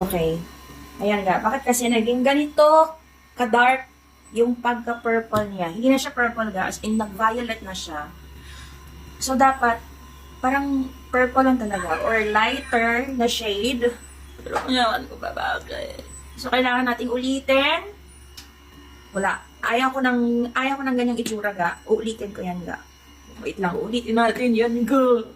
Okay. Ayan nga. Bakit kasi naging ganito ka-dark yung pagka-purple niya? Hindi na siya purple ga, as in nag-violet na siya. So, dapat parang purple lang talaga or lighter na shade. Pero ngayon ko ba bakit? So, kailangan nating ulitin. Wala. Ayaw ko ng ganyang itsura ga. Uulitin ko yan ga. Wait lang, ulitin natin yan ga.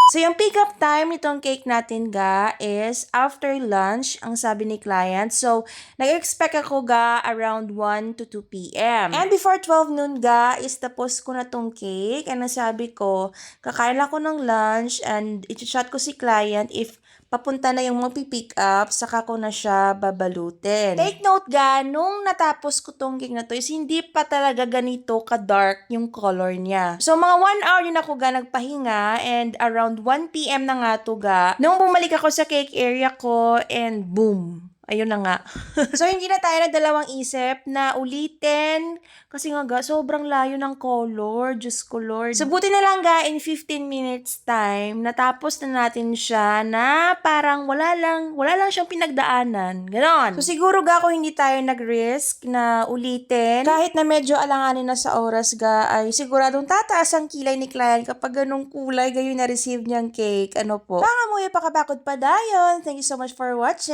So, yung pick-up time nitong cake natin, ga, is after lunch, ang sabi ni client. So, nag-expect ako, ga, around 1 to 2 p.m. And before 12 noon, ga, is tapos ko na tong cake. And nasabi ko, kakain ako ng lunch and i-chat ko si client if papunta na yung magpipick up, saka ko na siya babalutin. Take note, ga, nung natapos ko tong cake na to is hindi pa talaga ganito ka-dark yung color niya. So, mga 1 hour din ako, ga, nagpahinga and around 1 p.m. na nga to, ga. Nung bumalik ako sa cake area ko and boom, ayun na nga. So, hindi na tayo nagdalawang isip na ulitin. Kasi nga, ga, sobrang layo ng color. Diyos ko, Lord. So, buti na lang, ga, in 15 minutes time, natapos na natin siya na parang wala lang siyang pinagdaanan. Ganon. So, siguro, ga, kung hindi tayo nag-risk na ulitin, kahit na medyo alanganin na sa oras, ga, ay siguradong tataas ang kilay ni client kapag ganong kulay gayon na-receive niyang cake. Ano po? Pangamuya pakabakod pa dayon. Thank you so much for watching.